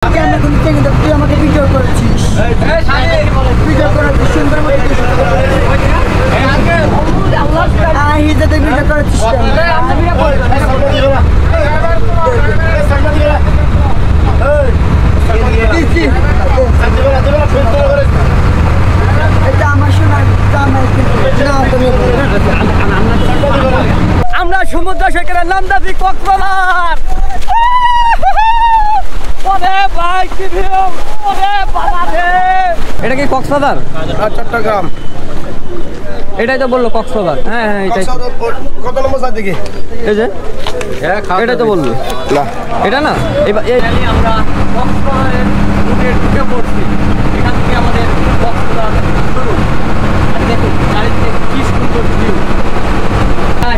তুই আমাকে ভিডিও করেছিস, ভিডিও করেছিস সুন্দর মতো হিজাতে ভিডিও করেছিস। এটা আমার শোনার আমরা সমুদ্র সৈকতের নাম দাবি কক্সবাজার। এটা কি কক্সবাজার? চট্টগ্রাম। এটাই তো বললো কক্সবাজার। হ্যাঁ হ্যাঁ এটাই। কত নম্বর সাইড দিকে? এই যে এটাই তো বললো না, এটা না। আমরা কক্সবাজারের রুটে ঢুকে পড়ছি। এখান থেকে আমাদের কক্সবাজার শুরু। আর দেখুন চারিদিকে কি সুন্দর ভিউ।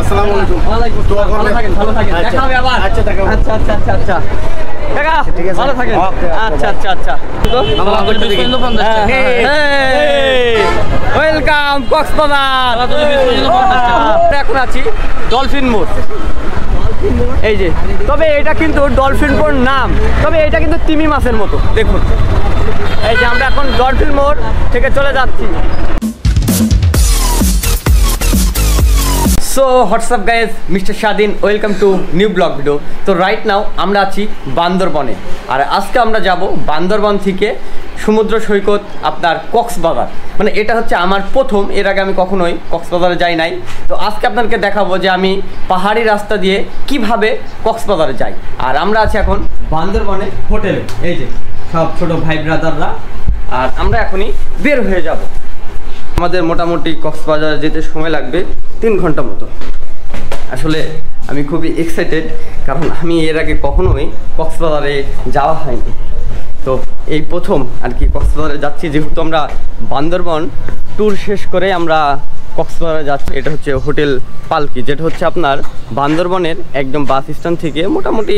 আসসালামু আলাইকুম। ওয়ালাইকুম আসসালাম। ভালো থাকেন, ভালো থাকেন। দেখা হবে আবার। আচ্ছা, দেখা হবে। আচ্ছা আচ্ছা আচ্ছা আচ্ছা কাকা ঠিক আছে, ভালো থাকেন। আচ্ছা আচ্ছা আচ্ছা ওয়েলকাম কক্সবাজার। এখন আছি ডলফিন মোড়। এই যে তবে এটা কিন্তু ডলফিন মোড় নাম, তবে এটা কিন্তু তিমি মাছের মতো। দেখুন এই যে আমরা এখন ডলফিন মোড় থেকে চলে যাচ্ছি। সো হোয়াটসঅ্যাপ গাইজ, মিস্টার স্বাধীন, welcome to new blog video. তো রাইট নাও আমরা আছি বান্দরবনে, আর আজকে আমরা যাব বান্দরবন থেকে সমুদ্র সৈকত আপনার কক্সবাজার। মানে এটা হচ্ছে আমার প্রথম, এর আগে আমি কখনোই কক্সবাজারে যাই নাই। তো আজকে আপনাদেরকে দেখাবো যে আমি পাহাড়ি রাস্তা দিয়ে কিভাবে কক্সবাজারে যাই। আর আমরা আছি এখন বান্দরবনে হোটেলে। এই যে সব ছোট ভাই ব্রাদাররা, আর আমরা এখনই বের হয়ে যাব। আমাদের মোটামুটি কক্সবাজার যেতে সময় লাগবে 3 ঘন্টা মতো। আসলে আমি খুবই এক্সাইটেড, কারণ আমি এর আগে কখনোই কক্সবাজারে যাওয়া হয়নি। তো এই প্রথম আর কি কক্সবাজারে যাচ্ছি, যেহেতু আমরা বান্দরবন ট্যুর শেষ করে আমরা কক্সবাজারে যাচ্ছি। এটা হচ্ছে হোটেল পালকি, যেটা হচ্ছে আপনার বান্দরবনের একদম বাস স্ট্যান্ড থেকে মোটামুটি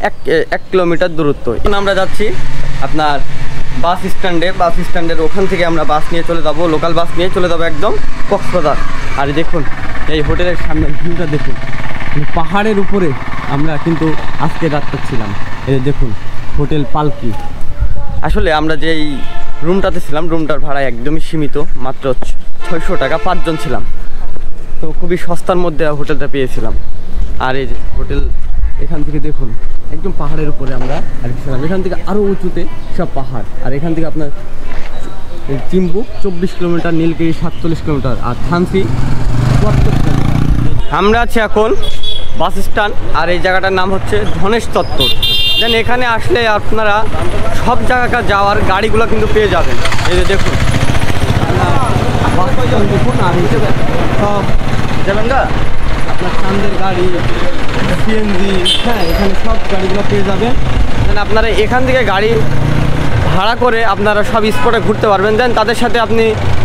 1 কিলোমিটার দূরত্ব। এখন আমরা যাচ্ছি আপনার বাস স্ট্যান্ডের ওখান থেকে আমরা বাস নিয়ে চলে যাবো, লোকাল বাস নিয়ে চলে যাবো একদম কক্সবাজার। আর দেখুন এই হোটেলের সামনে ভিউটা দেখুন, পাহাড়ের উপরে আমরা কিন্তু আজকে রাতটা ছিলাম। এই দেখুন হোটেল পালকি। আসলে আমরা যেই রুমটাতে ছিলাম, রুমটার ভাড়া একদমই সীমিত, মাত্র 600 টাকা, 5 জন ছিলাম। তো খুবই সস্তার মধ্যে হোটেলটা পেয়েছিলাম। আর এই যে হোটেল, এখান থেকে দেখুন একদম পাহাড়ের উপরে আমরা আর কি ছিলাম। এখান থেকে আরও উঁচুতে সব পাহাড়, আর এখান থেকে আপনার চিম্বুক 24 কিলোমিটার, নীলগিরি 47 কিলোমিটার, আর থানসি 72 কিলোমিটার। আমরা আছি এখন বাস স্ট্যান্ড, আর এই জায়গাটার নাম হচ্ছে ধনেশ চত্বর। দেন এখানে আসলে আপনারা সব জায়গা যাওয়ার গাড়িগুলো কিন্তু পেয়ে যাবেন। এই যে দেখুন বাস স্ট্যান্ড দেখুন, আর হিসেবে সব যাবেন না আপনার চান্দের গাড়ি, সিএনজি, হ্যাঁ এখানে সব গাড়িগুলো পেয়ে যাবেন। দেন আপনারা এখান থেকে গাড়ি ভাড়া করে আপনারা সব স্পটে ঘুরতে পারবেন। দেন তাদের সাথে আপনি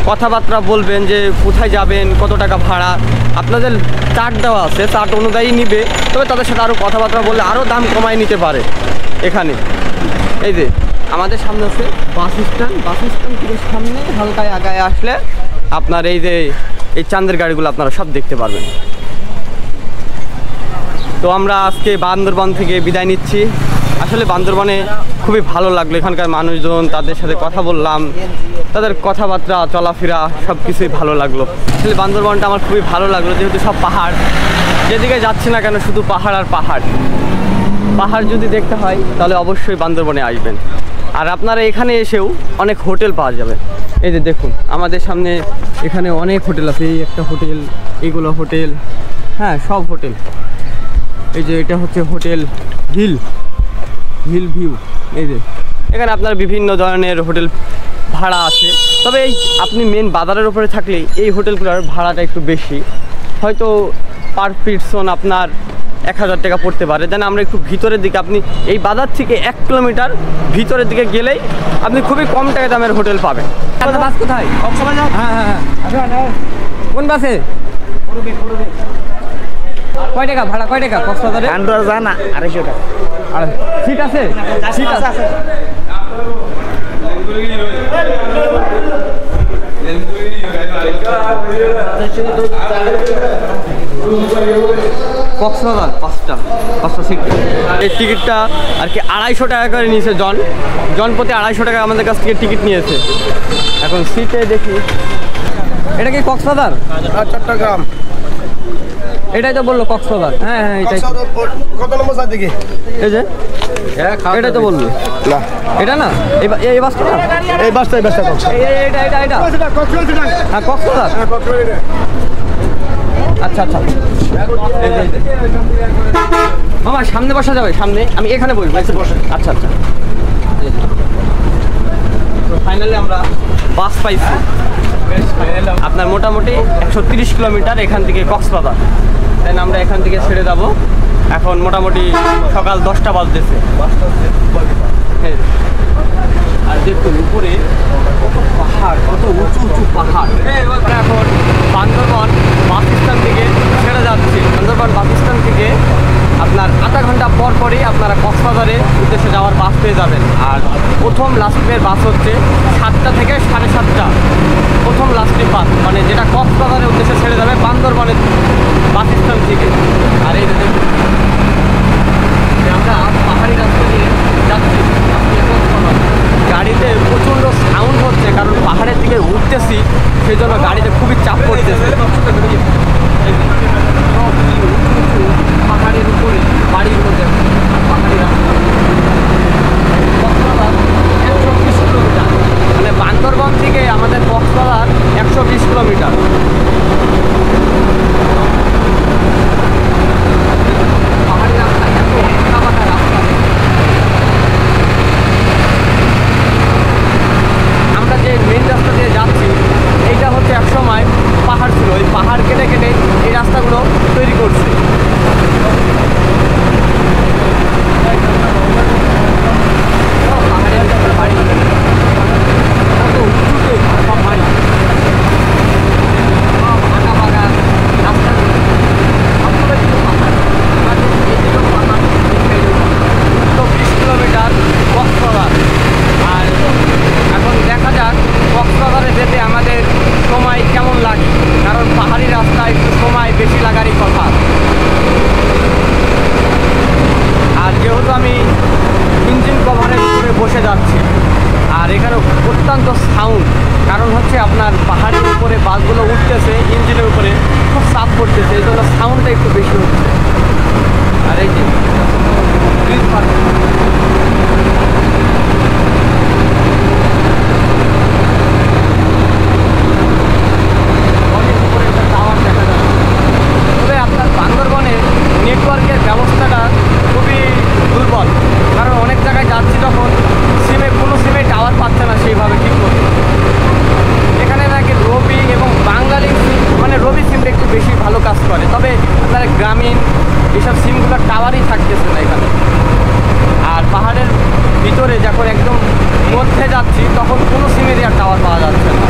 কথাবার্তা বলবেন যে কোথায় যাবেন, কত টাকা ভাড়া, আপনাদের চার্ট দেওয়া আছে, চার্ট অনুযায়ী নিবে। তবে তাদের সাথে আরও কথাবার্তা বললে আরও দাম কমায় নিতে পারে। এখানে এই যে আমাদের সামনে আছে বাস স্ট্যান্ড, বাস স্ট্যান্ড থেকে সামনে হালকায় আগায় আসলে আপনার এই যে এই চাঁদের গাড়িগুলো আপনারা সব দেখতে পারবেন। তো আমরা আজকে বান্দরবন থেকে বিদায় নিচ্ছি। আসলে বান্দরবনে খুবই ভালো লাগলো, এখানকার মানুষজন, তাদের সাথে কথা বললাম, তাদের কথাবার্তা চলাফেরা সব কিছুই ভালো লাগলো। আসলে বান্দরবনটা আমার খুবই ভালো লাগলো, যেহেতু সব পাহাড়, যেদিকে যাচ্ছি না কেন শুধু পাহাড় আর পাহাড়। পাহাড় যদি দেখতে হয় তাহলে অবশ্যই বান্দরবনে আসবেন। আর আপনারা এখানে এসেও অনেক হোটেল পাওয়া যাবে। এই যে দেখুন আমাদের সামনে এখানে অনেক হোটেল আছে, এই একটা হোটেল, এইগুলো হোটেল, হ্যাঁ সব হোটেল। এই যে এটা হচ্ছে হোটেল হিল ভিউ। এই যে এখানে আপনার বিভিন্ন ধরনের হোটেল ভাড়া আছে, তবে এই আপনি মেন বাজারের উপরে থাকলে এই হোটেলগুলোর ভাড়াটা একটু বেশি, হয়তো পার পারসন আপনার 1000 টাকা পড়তে পারে। দেন আমরা একটু ভিতরের দিকে, আপনি এই বাজার থেকে 1 কিলোমিটার ভিতরের দিকে গেলেই আপনি খুবই কম টাকা দামের হোটেল পাবেন। বাস কোথায়? হ্যাঁ হ্যাঁ হ্যাঁ, কোন বাসে? কয় টাকা ভাড়া, কয় টাকা কক্সবাজারে? 250 টাকা। আর সিট আছে? সিট আছে। কক্সবাজার পাঁচটা সিট। এই টিকিটটা আর কি 250 টাকা করে নিয়েছে জন প্রতি 250 টাকা আমাদের কাছ থেকে টিকিট নিয়েছে। এখন সিটে দেখি, এটা কি কক্সবাজার? চট্টগ্রাম। এটাই তো বললো কক্সবাজার। হ্যাঁ এটাই। কত নম্বর সাইড দেখি? এই যে এটাই তো বললো না, এটা না, এই বাসটা না, এই বাসটা এটা হ্যাঁ কক্সবাজার। আচ্ছা মামা সামনে বসা যাবে? সামনে আমি এখানে বসবো। আচ্ছা তো ফাইনালি আমরা বাস পাইছি আপনার মোটামুটি 130 কিলোমিটার এখান থেকে কক্সবাজার। দেন আমরা এখান থেকে ছেড়ে যাবো। এখন মোটামুটি সকাল 10টা বাজতেছে। হ্যাঁ, আর দেখুন উপরে কত পাহাড়, কত উঁচু পাহাড়। আমরা এখন বান্দরবান বাস স্ট্যান্ড থেকে ছেড়ে যাচ্ছি। বান্দরবান বাস স্ট্যান্ড থেকে আপনার আধা ঘন্টা পরই আপনারা কক্সবাজারের উদ্দেশ্যে যাওয়ার বাস পেয়ে যাবেন। আর প্রথম লাস্টের বাস হচ্ছে 7টা থেকে 7:30। প্রথম লাস্টের বাস মানে যেটা কক্সবাজারের উদ্দেশ্যে ছেড়ে যাবে বান্দরবানের বাস স্ট্যান্ড থেকে। আর এই আমরা পাহাড়ি রাস্তা দিয়ে যাচ্ছি। গাড়িতে প্রচণ্ড সাউন্ড হচ্ছে কারণ পাহাড়ের দিকে উঠতেছি, সেই জন্য গাড়িতে খুবই চাপ পড়তেছে। পাহাড়ের উপরে বাড়ির মধ্যে পাহাড়ি রাস্তা। কক্সবাজার 120 কিলোমিটার, মানে বান্দরবান থেকে আমাদের কক্সবাজার 120 কিলোমিটার। পাহাড়ি রাস্তা, এত বাঁকা রাস্তা। আমরা যে মেন রাস্তা দিয়ে যাচ্ছি এইটা হচ্ছে একসময় পাহাড় ছিল, ওই পাহাড় কেটে এই রাস্তাগুলো তৈরি করছে। আপনার পাহাড়ের উপরে বাসগুলো উঠতেছে, ইঞ্জিনের উপরে খুব চাপ পড়তেছে, এই জন্য সাউন্ডটা একটু বেশি হচ্ছে। আর এই যে অনেক উপরে একটা টাওয়ার দেখা যাচ্ছে। তবে আপনার বান্দরবনের নেটওয়ার্কের ব্যবস্থাটা খুবই দুর্বল, কারণ অনেক জায়গায় যাচ্ছি তখন কোনো সিমে টাওয়ার পাচ্ছে না সেইভাবে ঠিক করে। এখানে নাকি রবি এবং বাঙালি সিম, মানে রবি সিমটা একটু বেশি ভালো কাজ করে, তবে আপনার গ্রামীণ এসব সিমগুলোর টাওয়ারই থাকতেছে না এখানে। আর পাহাড়ের ভিতরে যখন একদম মধ্যে যাচ্ছি তখন কোনো সিমেরই আর টাওয়ার পাওয়া যাচ্ছে না।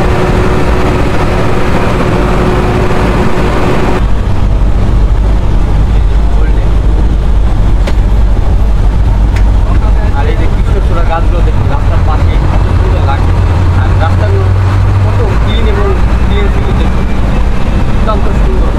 আর এই যে কৃষ্ণচূড়া গাছগুলো দেখুন রাস্তার পাশে কত সুন্দর লাগে। আর রাস্তাগুলো কত ক্লিন এবং ক্লিন ছিল দেখুন, অত্যন্ত সুন্দর।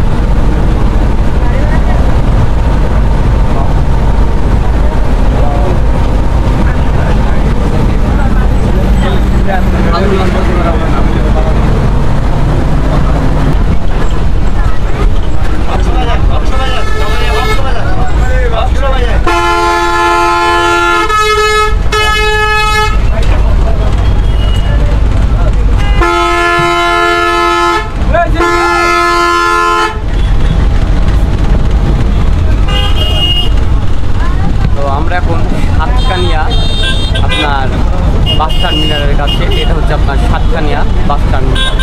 আপনার বাস টার্মিনালের কাছে, এটা হচ্ছে আপনার Satkania bus terminal.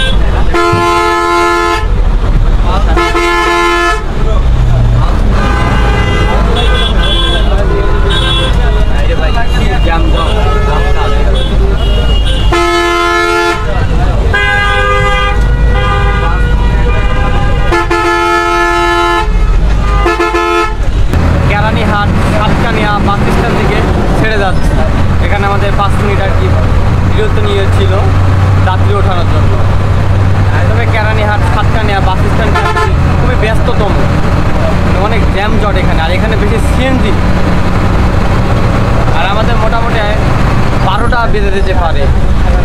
Keranihat Satkania bus stand থেকে ছেড়ে যাচ্ছে। এখানে আমাদের 5 মিনিট আর কি বিরতি নিয়েছিল যাত্রী ওঠানোর জন্য। তবে কেরানীহাট সাতকানিয়া বাস স্ট্যান্ড খুবই ব্যস্ততম, অনেক জ্যাম জট এখানে, আর এখানে বেশি সিএনজি। আর আমাদের মোটামুটি 12টা বেজে যেতে পারে,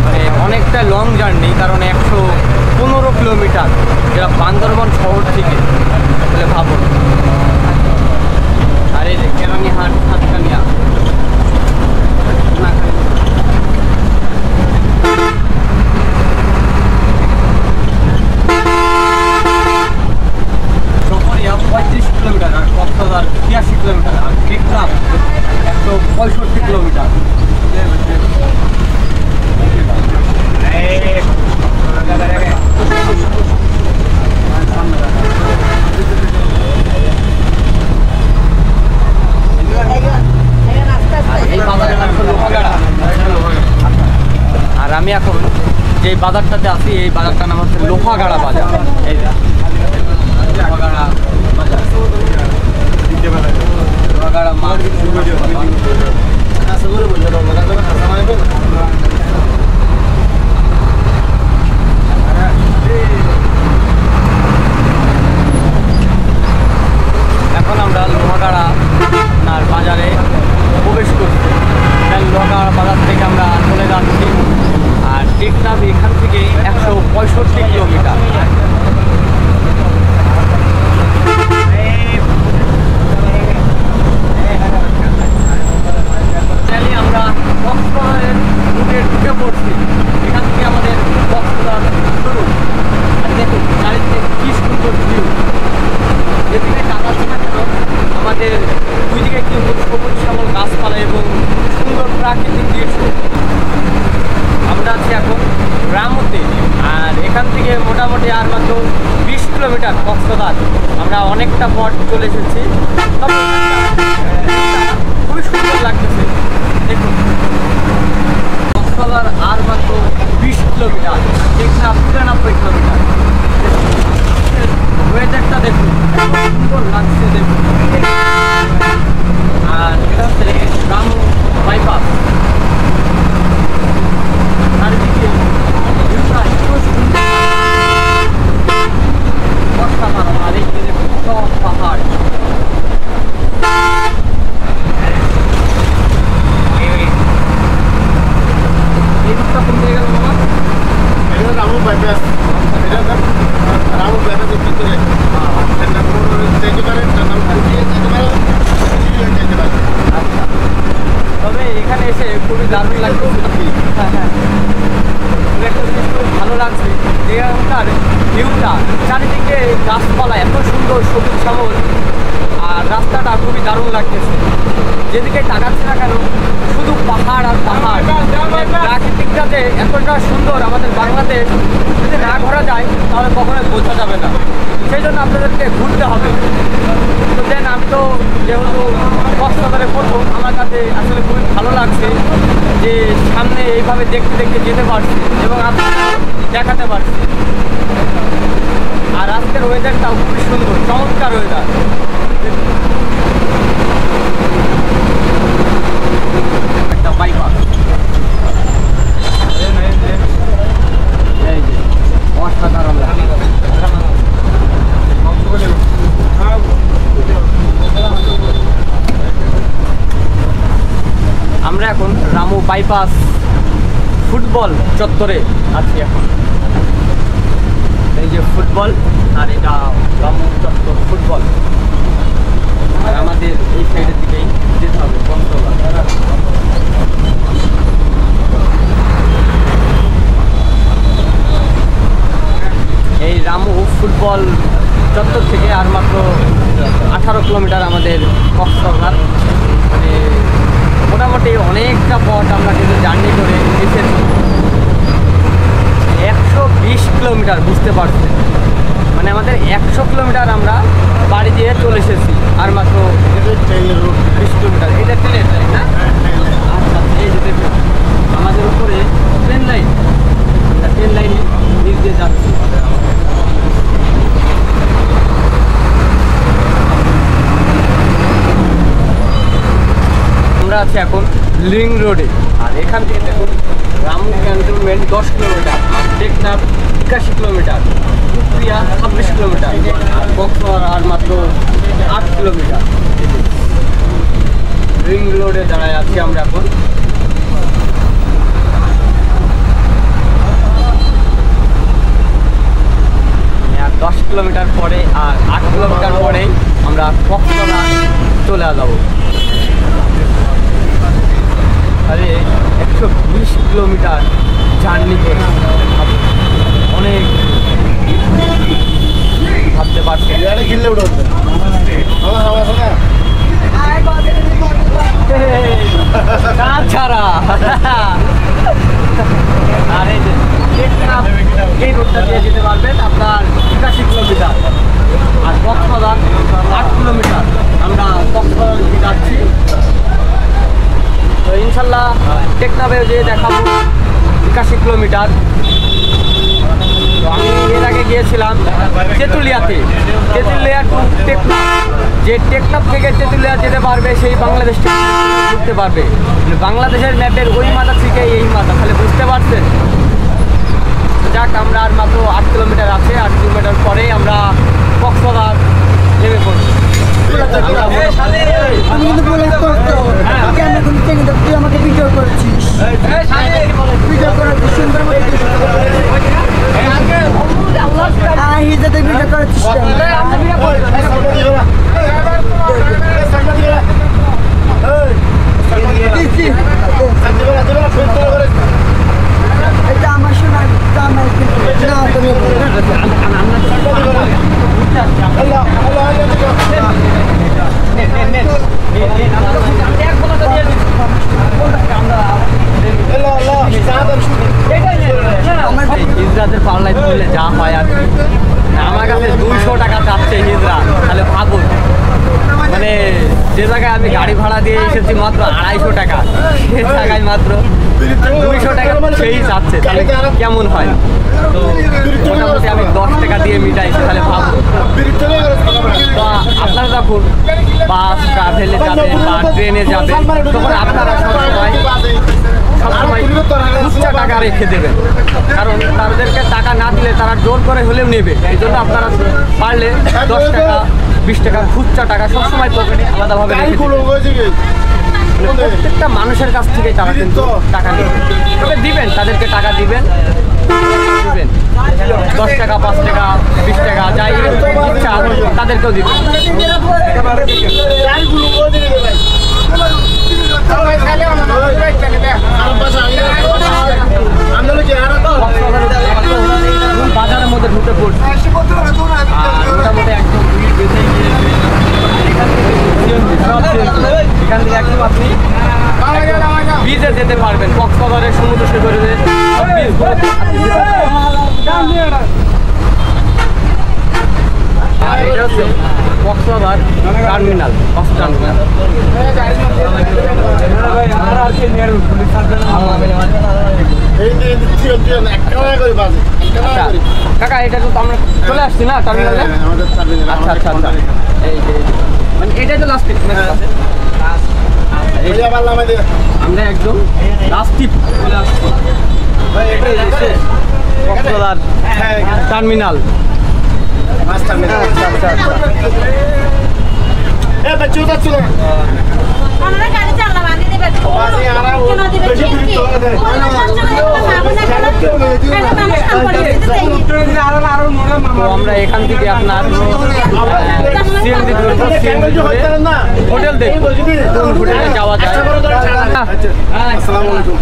মানে অনেকটা লং জার্নি, কারণ 115 কিলোমিটার, যেটা বান্দরবন শহর থেকে, তাহলে ভাবুন। আর এই যে কেরানীহাট সাতকানিয়া, চকরিয়া 35 কিলোমিটার, আর কক্সবাজার 83 কিলোমিটার, আর টেকনাফ 165 কিলোমিটার। এই বাজারের নাম হলো লোহাগাড়া। আর আমি এখন যে বাজারটাতে আছি, এই বাজারটার নাম হচ্ছে লোহাগাড়া বাজার। এই যে লোহাগাড়া বাজার, লোহাগাড়া মাছ। এখন আমরা লোহাগাড়া বাজারে প্রবেশ করছি। লোহাগাড়া বাজার থেকে আমরা চলে যাচ্ছি, আর টেকনাফ এখান থেকে 165 কিলোমিটার। আমরা কক্সবাজারের রুটে ঢুকে পড়ছি। এখান থেকে আমাদের কক্সবাজার শুরু। আর দেখুন চারিদিকে কি সুন্দর ভিউ, যেদিকে তাকাচ্ছি না কেন আমাদের দুই দিকে কি সবুজ শ্যামল গাছপালা এবং সুন্দর প্রাকৃতিক দৃশ্য। আমরা আছি এখন রামুতে, আর এখান থেকে মোটামুটি আর মাত্র 20 কিলোমিটার কক্সবাজার। আমরা অনেকটা পথ চলে এসেছি, তবে খুবই সুন্দর লাগতেছে। দেখুন কক্সবাজার আর মাত্র 20 কিলোমিটার, টেকনাফ 93 কিলোমিটার। ওয়েদারটা দেখুন সুন্দর লাগছে, দেখুন। আর এটা হচ্ছে রামু বাইপাস, চারিদিকে ভিউটা এত সুন্দর, অসাধারণ। আর এই যে দেখুন সব পাহাড়। এই রূপটা কোন জায়গায় গেল বাবা? এটা রামু বাইপাস, এটা রামু বাইপাসের ভিতরে তবে এখানে এসে খুবই দারুণ লাগছে। হ্যাঁ হ্যাঁ, একটা জিনিস খুব ভালো লাগছে, এখানকার ভিউটা, চারিদিকে গাছপালা এত সুন্দর সবুজ শ্যামল, আর রাস্তাটা খুবই দারুণ লাগতেছে। যেদিকে তাকাচ্ছে না কেন শুধু পাহাড় আর পাহাড়। প্রাকৃতিকটা যে এতটা সুন্দর, আমাদের বাংলাদেশ যদি না ঘোরা যায় তাহলে কখনোই বোঝা যাবে না। সেই জন্য আপনাদেরকে ঘুরতে হবে। তো দেন আমি তো যেহেতু কক্সবাজারে পড়বো, আমার কাছে আসলে খুবই ভালো লাগছে যে সামনে এইভাবে দেখতে দেখতে যেতে পারছি এবং আপনারা দেখাতে পারছি। আর আজকের ওয়েদারটাও খুবই সুন্দর, চমৎকার ওয়েদার। একটা বাইপাস, এই যে অসাধারণ লাগে। আমরা এখন রামু বাইপাস ফুটবল চত্বরে আছি এখন। এই যে ফুটবল, আর এটা রামু চত্বর ফুটবল। আর আমাদের এই সাইডের দিকেই যেতে হবে কক্সবাজার। এই রামু ফুটবল চত্বর থেকে আর মাত্র 18 কিলোমিটার আমাদের কক্সবাজার। মানে মোটামুটি অনেকটা পথ আমরা কিন্তু জার্নি করে এসেছি। 120 কিলোমিটার, বুঝতে পারছেন, মানে আমাদের 100 কিলোমিটার আমরা বাড়ি দিয়ে চলে এসেছি আর মাত্র 20 কিলোমিটার। এটা ট্রেনের লাইন না? আচ্ছা, এই যে দেখুন আমাদের উপরে ট্রেন লাইন, ট্রেন লাইনে নিচ দিয়ে যাচ্ছি। আমরা আছি এখন লিং রোডে, আর এখান থেকে দেখুন রামু ক্যান্টনমেন্ট 10 কিলোমিটার, আর টেকনাফ 81 কিলোমিটার, কুষ্টিয়া 26 কিলোমিটার, আর কক্সবাজার আর মাত্র 8 কিলোমিটার। রিং রোডে দাঁড়ায় আছি আমরা এখন। আর 10 কিলোমিটার পরে আর 8 কিলোমিটার পরেই আমরা কক্সবাজার চলে যাব। আরে 120 কিলোমিটার জার্নি করে অনেক ভাবতে পারছি। ছাড়া আর এই যে এই রোডটা দিয়ে যেতে পারবেন আপনার 81 কিলোমিটার, আর কক্সবাজার 8 কিলোমিটার। আমরা কক্সবাজার দিকে যাচ্ছি, তো ইনশাল্লাহ টেকনাফে যেয়ে দেখাবো 81 কিলোমিটার। তো আমি এর আগে গিয়েছিলাম তেঁতুলিয়াতে, তেঁতুলিয়া টু টেকনাফ। যে টেকনাফ থেকে তেঁতুলিয়া যেতে পারবে সেই বাংলাদেশ ঘুরতে পারবে। বাংলাদেশের ম্যাপের ওই মাথা থেকে এই মাথা, তাহলে বুঝতে পারছেন। যাক, আমরা আর মাত্র 8 কিলোমিটার আছে, 8 কিলোমিটার পরেই আমরা কক্সবাজার নেমে পড়ছি। তুই আমাকে ভিডিও করছিস, ভিডিও করার সুন্দর ভিডিও করেছিস। এটা আমার শোনা হিজরাতের পাল্লায় তুললে যা হয় আর কি। আমার কাছে 200 টাকা চাচ্ছে হিজরা, তাহলে ভাবুন। মানে যে জায়গায় আমি গাড়ি ভাড়া দিয়ে এসেছি মাত্র 250 টাকা, সে জায়গায় মাত্র 200 টাকা সেই চাচ্ছে, তাহলে কেমন হয়? তো মোটামুটি আমি 10 টাকা দিয়ে মিটাইছি, তাহলে ভাবুন। তো আপনারা যখন বাস ট্রাভেলে যাবেন বা ট্রেনে যাবেন, তখন আপনারা সবসময় খুচরা টাকা রেখে দেবেন, কারণ তাদেরকে টাকা না দিলে তারা জোর করে হলেও নেবে। এই জন্য আপনারা পারলে 10 টাকা 20 টাকা খুচরা টাকা সবসময় পকেটে আলাদাভাবে রেখে দেবেন। প্রত্যেকটা মানুষের কাছ থেকে তারা কিন্তু টাকা নেবে, তবে দিবেন, তাদেরকে টাকা দিবেন, 10 টাকা 5 টাকা 20 টাকা যাই ইচ্ছা তাদেরকেও দিবেন। বাজারের মধ্যে ঢুকে পড়ছি, আর মোটামুটি একদম ভিড় বেঁধে গিয়েছে। এখান থেকে একদম আপনি বিচে যেতে পারবেন, কক্সবাজারের সমুদ্র সৈকতে আর এটা হচ্ছে কক্সবাজার টার্মিনাল, বাস টার্মিনাল। কাকা এটা তো আমরা চলে আসছি না টার্মিনালে? আচ্ছা আচ্ছা আচ্ছা, এই যে মানে এটাই তো লাস্ট আমরা একদম লাস্ট টিপ চলে আসছি কক্সবাজার টার্মিনাল। আচ্ছা আচ্ছা আচ্ছা, তো আমরা এখান থেকে আপনার সিএনজি ধরবো, সিএনজি ধরে হোটেল দেখবো, কোন হোটেলে যাওয়া যায়।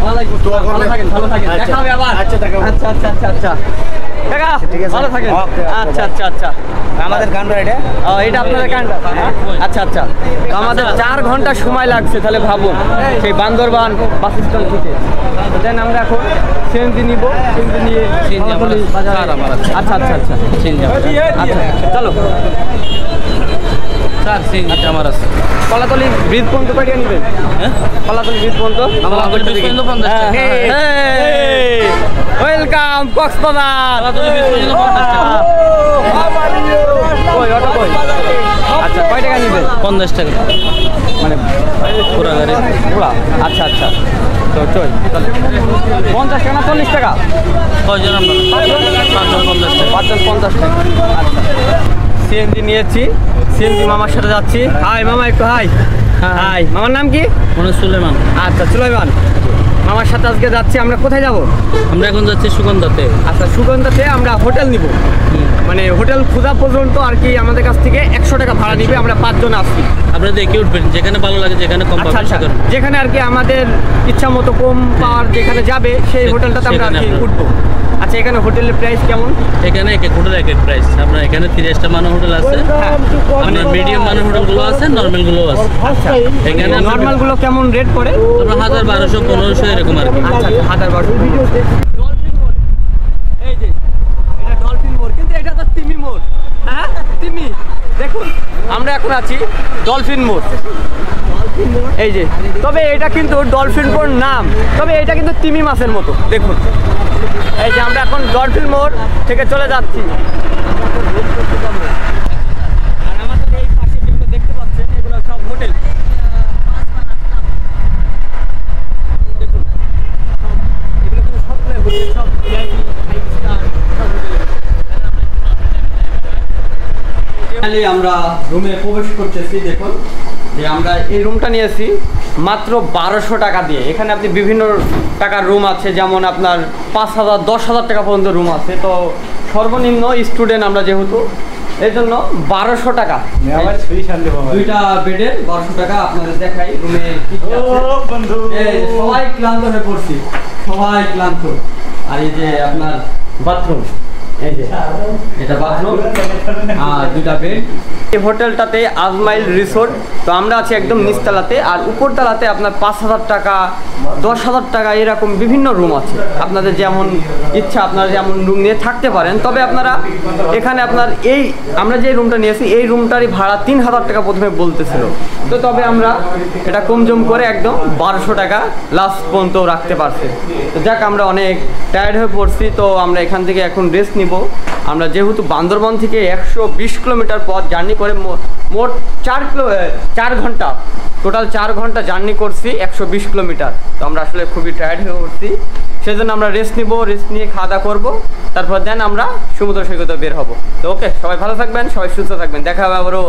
ভালো থাকেন, ভালো থাকেন, দেখা হবে আবার। আচ্ছা আচ্ছা আচ্ছা আচ্ছা, ভালো থাকেন। আচ্ছা আচ্ছা আচ্ছা, আমাদের কান্ডা এটা, এটা আপনাদের কান্ডা। আচ্ছা আচ্ছা, তো আমাদের 4 ঘন্টা সময় লাগছে, তাহলে ভাবুন সেই বান্দরবান বাস স্ট্যান্ড থেকে। দেন আমরা এখন সিএনজি নিব, সিএনজি নিয়ে বাজার। আচ্ছা আচ্ছা আচ্ছা, আচ্ছা চলো স্যার, সিএনজি আমার আছে। কলাতলি ব্রিজ পর্যন্ত পাঠিয়ে নেবেন? হ্যাঁ, কলাতলি ব্রিজ পর্যন্ত। ওয়েলকাম কক্সবাজার। আচ্ছা, কয় টাকা নেবেন? 50 টাকা। মানে পুরা গাড়ি পুরা? আচ্ছা আচ্ছা, তো চল 50 টাকা না 40 টাকা? কয়জন আমরা? 5 জন 50 টাকা। আচ্ছা, সিএনজি নিয়েছি, সিএনজি মামার সাথে যাচ্ছি। হাই মামা, একটু হাই। হাই, মামার নাম কি? মনে সুলেমান। আচ্ছা, সুলাইমান মামার সাথে আজকে যাচ্ছি। আমরা কোথায় যাব? আমরা এখন যাচ্ছি সুগন্ধাতে। আচ্ছা, সুগন্ধাতে আমরা হোটেল নিব, মানে হোটেল খোঁজা পর্যন্ত আর কি আমাদের কাছ থেকে 100 টাকা ভাড়া নিবে। আমরা 5 জন আসছি। আপনি দেখে উঠবেন, যেখানে ভালো লাগে, যেখানে কম আচ্ছা পাবেন আচ্ছা, সেখানে। যেখানে আর কি আমাদের ইচ্ছা মতো কম পাওয়ার যেখানে যাবে সেই হোটেলটাতে আমরা আর কি সেখানে উঠবো। আচ্ছা, এখানে হোটেলের প্রাইস কেমন? এখানে এক এক হোটেল এক এক প্রাইস। আপনার এখানে 3 স্টার মানের হোটেল আছে, আপনার মিডিয়াম মানের হোটেলগুলো আছে, নর্মালগুলো আছে। আচ্ছা, এখানে নর্মালগুলো কেমন রেট পড়ে? আমরা 1000, 1200, 1500 এরকম আর কি। আচ্ছা, 1000-1200। ডলফিন মোড়, এই যে এটা ডলফিন মোড়, কিন্তু এটা তো তিমি মোড়। হ্যাঁ, তিমি। দেখুন, আমরা এখন আছি ডলফিন মোড়, এই যে। তবে এটা কিন্তু ডলফিন মোড় নাম, তবে এটা কিন্তু তিমি মাছের মতো। দেখুন, এই যে আমরা এখন ডলফিন মোড় থেকে চলে যাচ্ছি। আর আমাদের এই পাশে যেগুলো দেখতে পাচ্ছেন এগুলো সব হোটেল। দেখুন, এগুলো কিন্তু সবগুলো হোটেল, সব VIP, 5 স্টার সব হোটেল। আমরা রুমে প্রবেশ করতেছি। দেখুন যে আমরা এই রুমটা নিয়েছি মাত্র 1200 টাকা দিয়ে। এখানে আপনি বিভিন্ন টাকার রুম আছে, যেমন আপনার 5000, 10,000 টাকা পর্যন্ত রুম আছে। তো সর্বনিম্ন স্টুডেন্ট আমরা যেহেতু, এই জন্য 1200 টাকা। দুইটা বেডের 1200 টাকা। আপনাদের দেখাই রুমে কি কি আছে। এই সবাই ক্লান্ত হয়ে পড়ছি, সবাই ক্লান্ত। আর এই যে আপনার বাথরুম, এই যে এটা বাথরুম আর দুইটা বেড। এই হোটেলটাতে আজমাইল রিসোর্ট। তো আমরা আছি একদম নিচতলাতে, আর উপরতলাতে আপনার 5000 টাকা, 10,000 টাকা এরকম বিভিন্ন রুম আছে। আপনাদের যেমন ইচ্ছা আপনারা যেমন রুম নিয়ে থাকতে পারেন। তবে আপনারা এখানে আপনার এই আমরা যে রুমটা নিয়েছি এই রুমটারই ভাড়া 3000 টাকা প্রথমে বলতেছিল। তো তবে আমরা এটা কমজম করে একদম 1200 টাকা লাস্ট পর্যন্ত রাখতে পারছি। তো যাক, আমরা অনেক টায়ার্ড হয়ে পড়ছি, তো আমরা এখান থেকে এখন রেস্ট নিব। আমরা যেহেতু বান্দরবান থেকে 120 কিলোমিটার পথ জার্নি করে মোট 4 ঘন্টা, টোটাল 4 ঘন্টা জার্নি করছি 120 কিলোমিটার। তো আমরা আসলে খুবই টায়ার্ড হয়ে উঠছি, সেজন্য আমরা রেস্ট নিব। রেস্ট নিয়ে খাওয়া দাওয়া করবো, তারপর দেন আমরা সমুদ্র সৈকতে বের হব। তো ওকে, সবাই ভালো থাকবেন, সবাই সুস্থ থাকবেন। দেখা হবে আবারও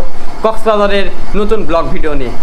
কক্সবাজারের নতুন ব্লগ ভিডিও নিয়ে।